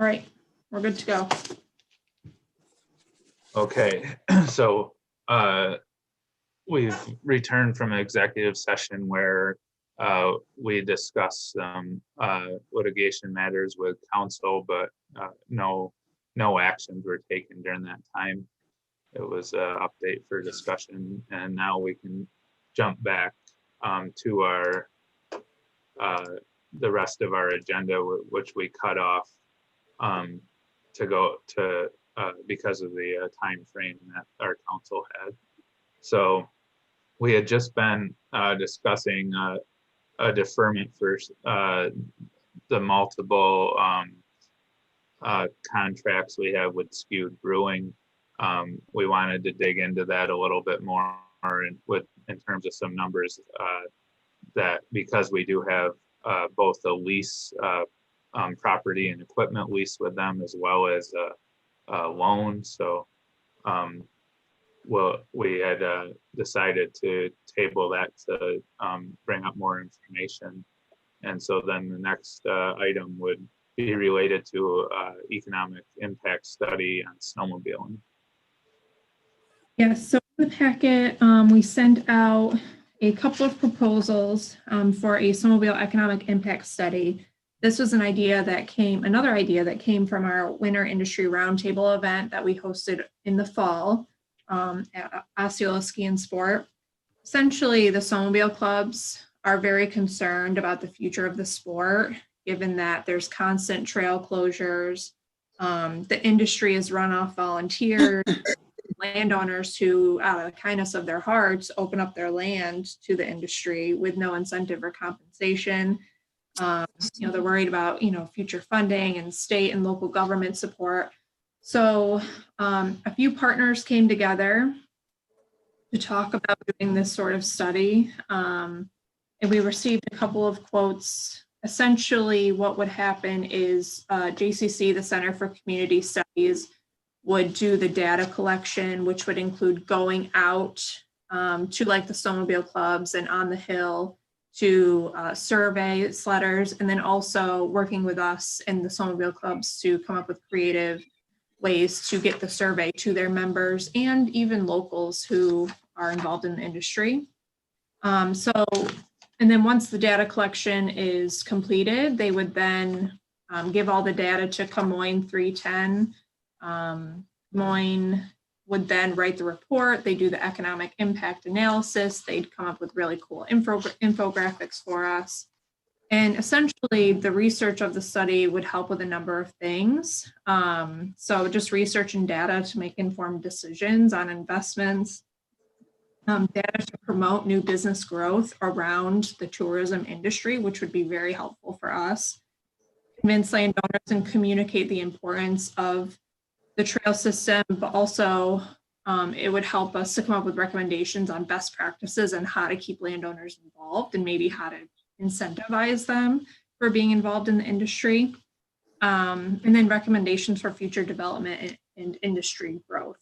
All right, we're good to go. Okay, so we've returned from an executive session where we discussed some litigation matters with counsel, but no actions were taken during that time. It was an update for discussion, and now we can jump back to our the rest of our agenda, which we cut off to go to because of the time frame that our council had. So we had just been discussing a deferment for the multiple contracts we have with Skewed Brewing. We wanted to dig into that a little bit more in terms of some numbers that because we do have both a lease property and equipment lease with them as well as a loan. So we had decided to table that to bring up more information. And so then the next item would be related to economic impact study on snowmobiling. Yes, so in the packet, we sent out a couple of proposals for a snowmobile economic impact study. This was another idea that came from our Winter Industry Roundtable event that we hosted in the fall at Osceola Ski and Sport. Essentially, the snowmobile clubs are very concerned about the future of the sport, given that there's constant trail closures. The industry is run off volunteers, landowners who, out of the kindness of their hearts, open up their land to the industry with no incentive or compensation. They're worried about, future funding and state and local government support. So a few partners came together to talk about doing this sort of study. And we received a couple of quotes. Essentially, what would happen is JCC, the Center for Community Studies, would do the data collection, which would include going out to like the snowmobile clubs and on the hill to survey sledders, and then also working with us and the snowmobile clubs to come up with creative ways to get the survey to their members and even locals who are involved in the industry. And then once the data collection is completed, they would then give all the data to Camoin 310. Camoin would then write the report. They do the economic impact analysis. They'd come up with really cool infographics for us. And essentially, the research of the study would help with a number of things. So just research and data to make informed decisions on investments, data to promote new business growth around the tourism industry, which would be very helpful for us. Convince landowners and communicate the importance of the trail system, but also it would help us to come up with recommendations on best practices and how to keep landowners involved and maybe how to incentivize them for being involved in the industry. And then recommendations for future development and industry growth.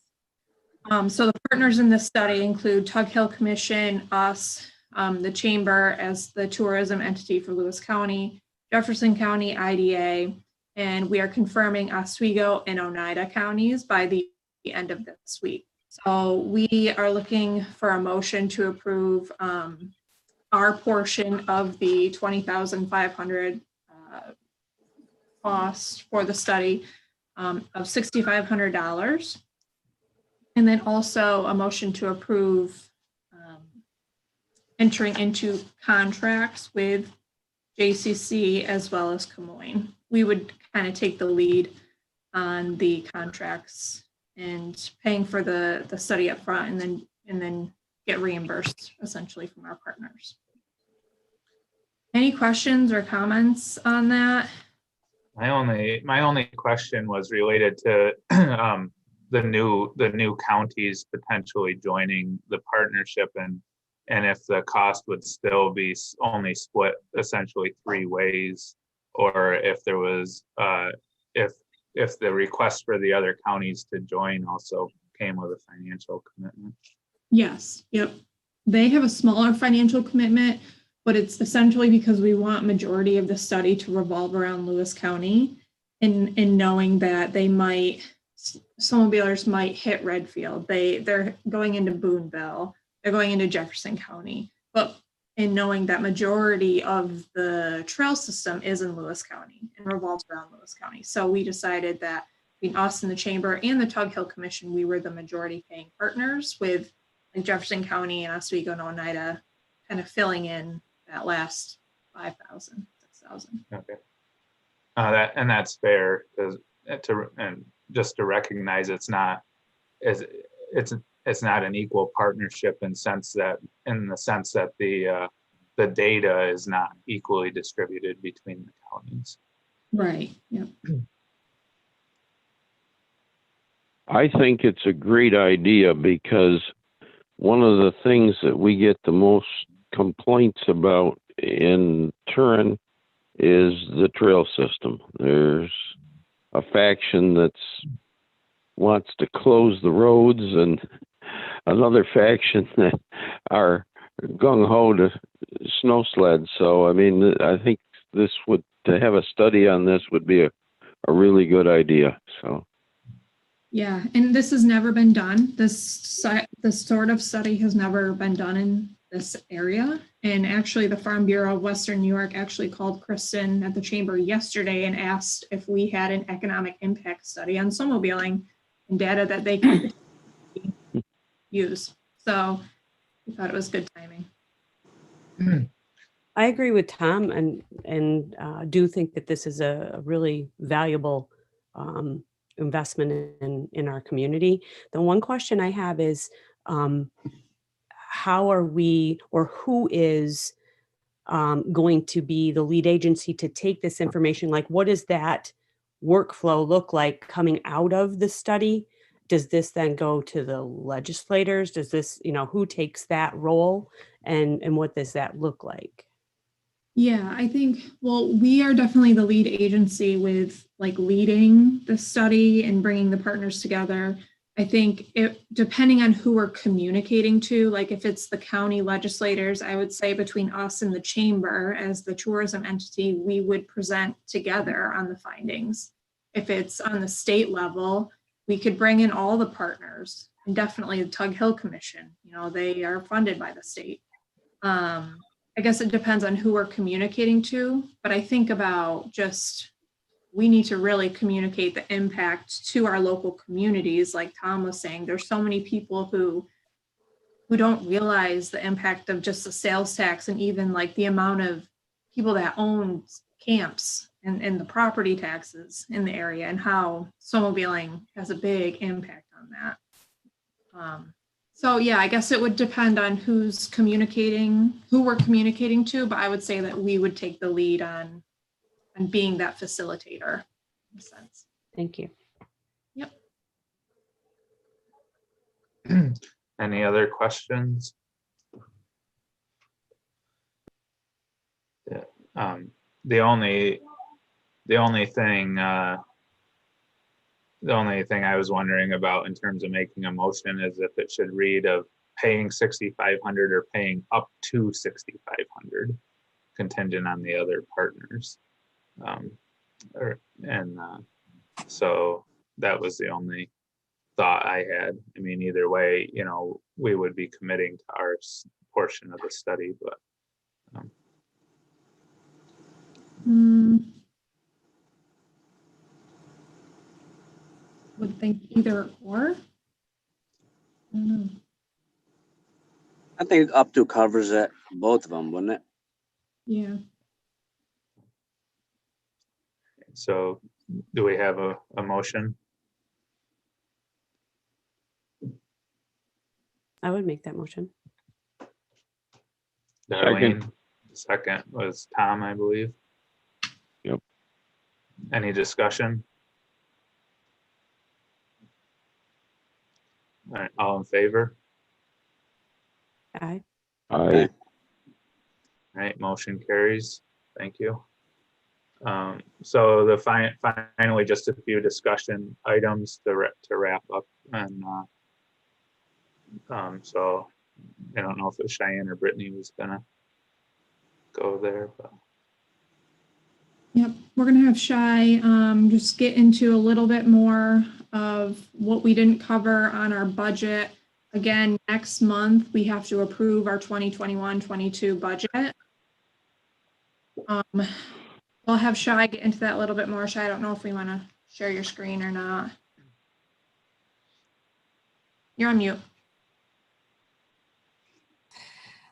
So the partners in this study include Tug Hill Commission, us, the Chamber as the tourism entity for Lewis County, Jefferson County IDA, and we are confirming Oswego and Oneida counties by the end of this week. So we are looking for a motion to approve our portion of the $20,500 cost for the study of $6,500. And then also a motion to approve entering into contracts with JCC as well as Camoin. We would kind of take the lead on the contracts and paying for the study up front and then get reimbursed essentially from our partners. Any questions or comments on that? My only question was related to the new counties potentially joining the partnership and if the cost would still be only split essentially 3 ways, or if there was if the request for the other counties to join also came with a financial commitment. Yes. Yep. They have a smaller financial commitment, but it's essentially because we want majority of the study to revolve around Lewis County. in knowing that they might, snowmobilers might hit Redfield. They're going into Boonville, they're going into Jefferson County, but in knowing that majority of the trail system is in Lewis County and revolves around Lewis County. So we decided that between us and the chamber and the Tug Hill Commission, we were the majority paying partners, with like Jefferson County and Oswego and Oneida kind of filling in that last 5,000, 6,000. Okay. That's fair, because and just to recognize it's not an equal partnership in the sense that the data is not equally distributed between the counties. Right. Yep. I think it's a great idea, because one of the things that we get the most complaints about in Turin is the trail system. There's a faction that wants to close the roads, and another faction that are gung-ho to snow sled. So, I mean, I think to have a study on this would be a really good idea. So. Yeah, and this has never been done. This sort of study has never been done in this area. And actually, the Farm Bureau of Western New York actually called Kristen at the chamber yesterday and asked if we had an economic impact study on snowmobiling and data that they could use. So we thought it was good timing. I agree with Tom, and do think that this is a really valuable investment in our community. The one question I have is, how are we, or who is going to be the lead agency to take this information? Like, what does that workflow look like coming out of the study? Does this then go to the legislators? Does this, who takes that role, and what does that look like? Yeah, I think, well, we are definitely the lead agency with like leading the study and bringing the partners together. I think depending on who we're communicating to, like if it's the county legislators, I would say between us and the chamber as the tourism entity, we would present together on the findings. If it's on the state level, we could bring in all the partners, and definitely the Tug Hill Commission, they are funded by the state. I guess it depends on who we're communicating to, but I think about we need to really communicate the impact to our local communities. Like Tom was saying, there's so many people who don't realize the impact of just the sales tax, and even like the amount of people that own camps and the property taxes in the area, and how snowmobiling has a big impact on that. So yeah, I guess it would depend on who we're communicating to, but I would say that we would take the lead on being that facilitator in a sense. Thank you. Yep. Any other questions? Yeah. The only thing I was wondering about in terms of making a motion is if it should read of paying $6,500 or paying up to $6,500, contingent on the other partners. So that was the only thought I had. I mean, either way, we would be committing to our portion of the study, but. Would think either or. I don't know. I think up to covers it, both of them, wouldn't it? Yeah. So do we have a motion? I would make that motion. Darlene, second was Tom, I believe. Yep. Any discussion? All right, all in favor? Aye. I All right, motion carries. Thank you. So finally, just a few discussion items to wrap up, and so I don't know if it was Cheyenne or Brittany was gonna go there, but. Yep. we're gonna have Shai just get into a little bit more of what we didn't cover on our budget. Again, next month, we have to approve our 2021-22 budget. We'll have Shai get into that a little bit more. Shai, I don't know if we wanna share your screen or not. You're on mute.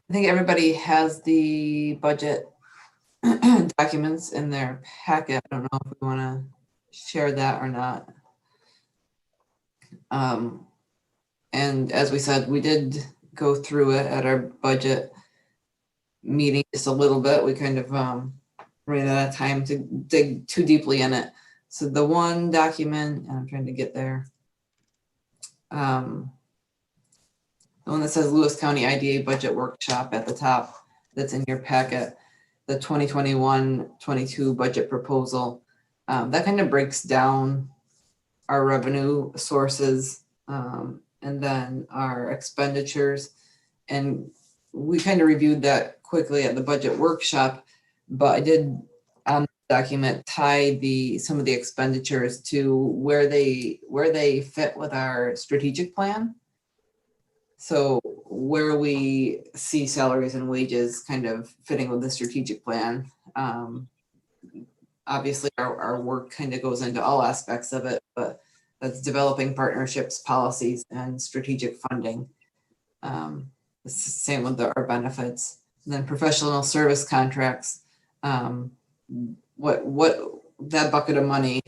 I think everybody has the budget documents in their packet. I don't know if we want to share that or not. And as we said, we did go through it at our budget meeting just a little bit. We kind of ran out of time to dig too deeply in it. So the one document, and I'm trying to get there. The one that says Lewis County IDA Budget Workshop at the top, that's in your packet, the 2021-22 budget proposal. That kind of breaks down our revenue sources and then our expenditures. And we kind of reviewed that quickly at the budget workshop, but I did on the document tie some of the expenditures to where they fit with our strategic plan. So where we see salaries and wages kind of fitting with the strategic plan. Obviously our work kind of goes into all aspects of it, but that's developing partnerships, policies, and strategic funding. It's the same with our benefits. And then professional service contracts. What that bucket of money,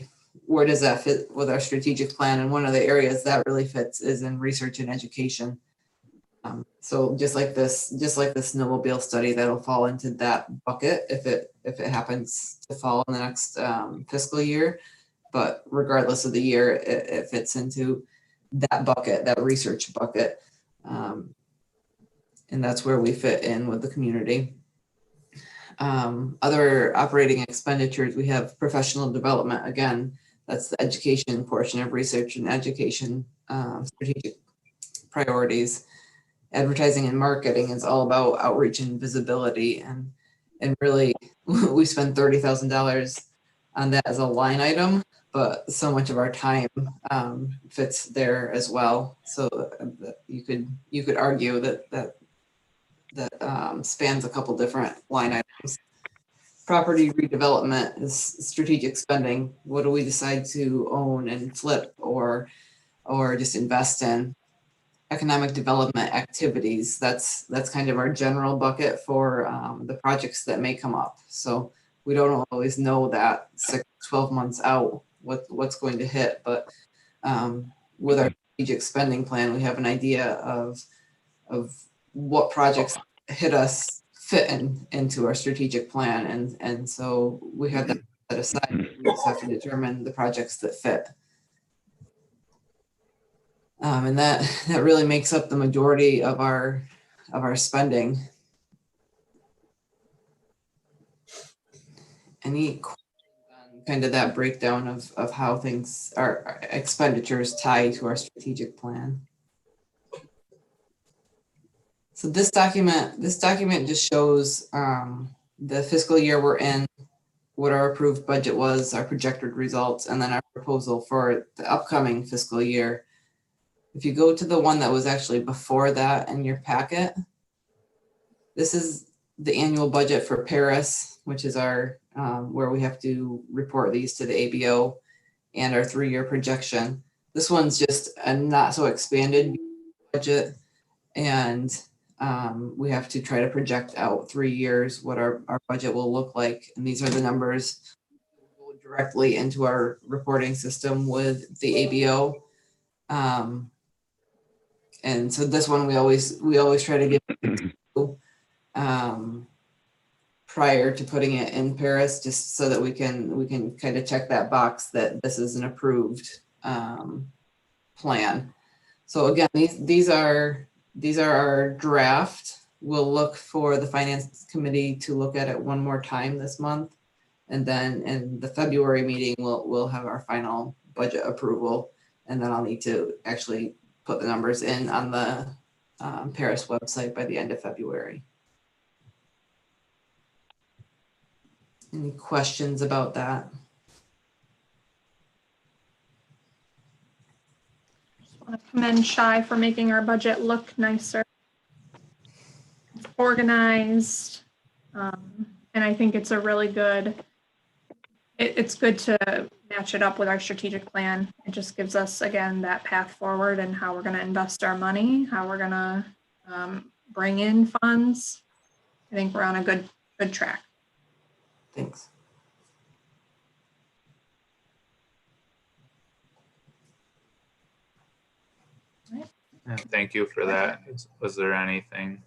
where does that fit with our strategic plan? And one of the areas that really fits is in research and education. So just like this snowmobile study, that'll fall into that bucket if it happens to fall in the next fiscal year. But regardless of the year, it fits into that bucket, that research bucket. And that's where we fit in with the community. Other operating expenditures, we have professional development. Again, that's the education portion of research and education strategic priorities. Advertising and marketing is all about outreach and visibility, and really we spend $30,000 on that as a line item, but so much of our time fits there as well. So you could argue that spans a couple different line items. Property redevelopment is strategic spending. What do we decide to own and flip or just invest in? Economic development activities, that's kind of our general bucket for the projects that may come up. So we don't always know that 6-12 months out what's going to hit, but with our strategic spending plan, we have an idea of what projects hit us fit into our strategic plan, and so we have that set aside. We just have to determine the projects that fit. And that really makes up the majority of our spending. Any questions on kind of that breakdown of how things our expenditures tie to our strategic plan? So this document just shows the fiscal year we're in, what our approved budget was, our projected results, and then our proposal for the upcoming fiscal year. If you go to the one that was actually before that in your packet, this is the annual budget for Paris, which is our where we have to report these to the ABO, and our 3-year projection. This one's just a not so expanded budget, and we have to try to project out 3 years what our budget will look like. And these are the numbers go directly into our reporting system with the ABO. And so this one we always try to get prior to putting it in Paris, just so that we can kind of check that box that this is an approved plan. So again, these are our draft. We'll look for the finance committee to look at it one more time this month, and then in the February meeting we'll have our final budget approval, and then I'll need to actually put the numbers in on the Paris website by the end of February. Any questions about that? I want to commend Shy for making our budget look nicer, organized, and I think it's a really good. It's good to match it up with our strategic plan. It just gives us again that path forward and how we're going to invest our money, how we're going to bring in funds. I think we're on a good track. Thanks. Yeah, thank you for that. Was there anything,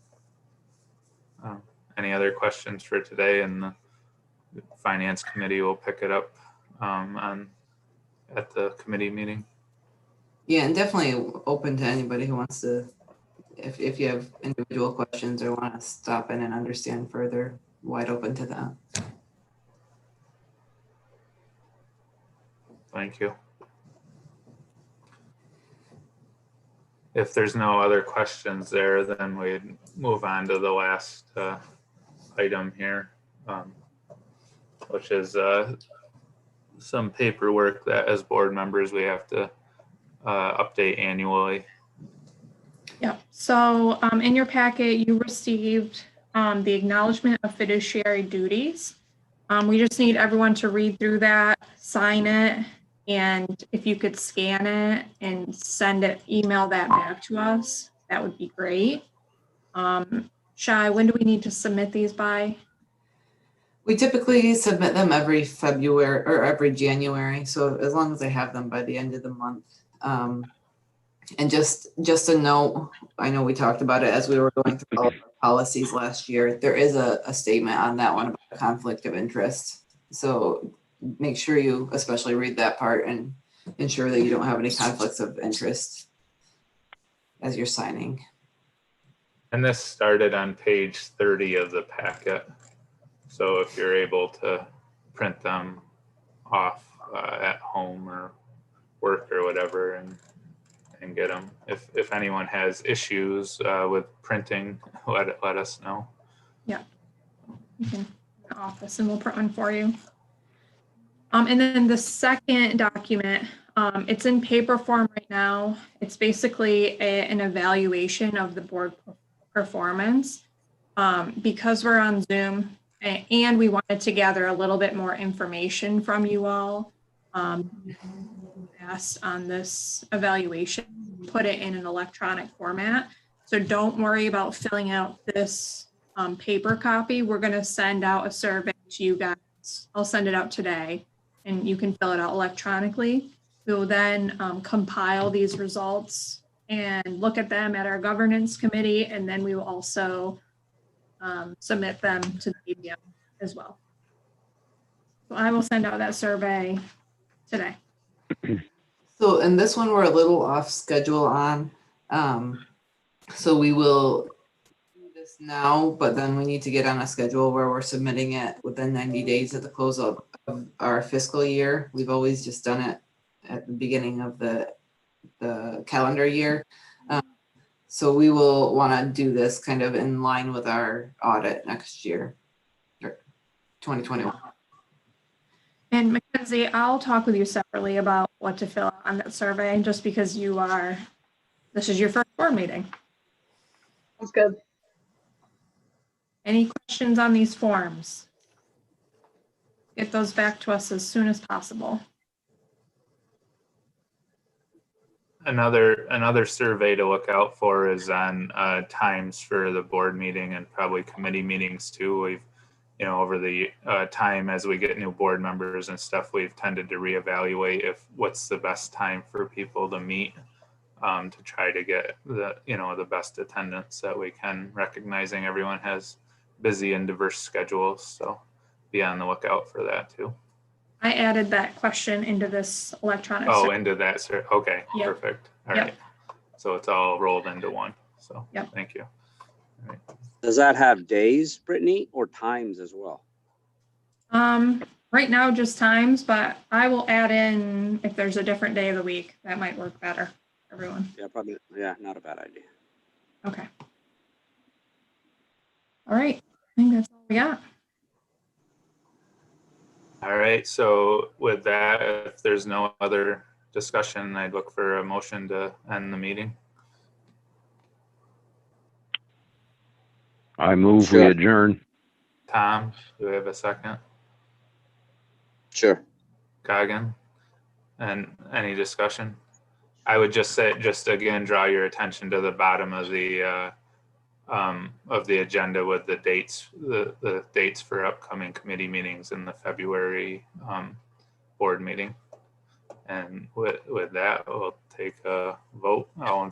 any other questions for today? And the finance committee will pick it up at the committee meeting. Yeah, and definitely open to anybody who wants to, if you have individual questions or want to stop in and understand further, wide open to that. Thank you. If there's no other questions there, then we'd move on to the last item here, which is some paperwork that as board members we have to update annually. Yeah, so in your packet, you received the acknowledgement of fiduciary duties. We just need everyone to read through that, sign it, and if you could scan it and send it, email that back to us, that would be great. Shy, when do we need to submit these by? We typically submit them every February or every January. So as long as I have them by the end of the month. And just a note, I know we talked about it as we were going through all of our policies last year. There is a statement on that one about conflict of interest. So make sure you especially read that part and ensure that you don't have any conflicts of interest as you're signing. And this started on page 30 of the packet. So if you're able to print them off at home or work or whatever and get them. If anyone has issues with printing, let us know. Yeah, you can in the office and we'll print one for you. And then the second document, it's in paper form right now. It's basically an evaluation of the board performance. Because we're on Zoom and we wanted to gather a little bit more information from you all, asked on this evaluation, put it in an electronic format. So don't worry about filling out this paper copy. We're going to send out a survey to you guys. I'll send it out today and you can fill it out electronically. We will then compile these results and look at them at our governance committee, and then we will also submit them to the ABM as well. So I will send out that survey today. So in this one, we're a little off schedule on. So we will do this now, but then we need to get on a schedule where we're submitting it within 90 days at the close of our fiscal year. We've always just done it at the beginning of the calendar year. So we will want to do this kind of in line with our audit next year, 2021. And Mackenzie, I'll talk with you separately about what to fill out on that survey, just because this is your first board meeting. That's good. Any questions on these forms? Get those back to us as soon as possible. Another survey to look out for is on times for the board meeting and probably committee meetings too. We've, over the time as we get new board members and stuff, we've tended to reevaluate what's the best time for people to meet to try to get the best attendance that we can, recognizing everyone has busy and diverse schedules. So be on the lookout for that too. I added that question into this electronic survey. Into that, sir. Okay, Yep. Perfect. All Yep. right. So it's all rolled into one. So Yep. Thank you. All right. Does that have days, Brittany, or times as well? Right now just times, but I will add in if there's a different day of the week. That might work better for everyone. Yeah, probably. Yeah, not a bad idea. Okay. All right. I think that's all we got. All right, so with that, if there's no other discussion, I'd look for a motion to end the meeting. I move we Sure. adjourn. Tom, do we have a second? Sure. Cogan? And any discussion? I would just say, just again, draw your attention to the bottom of the agenda with the dates, the dates for upcoming committee meetings in the February board meeting. And with that, we'll take a vote. All in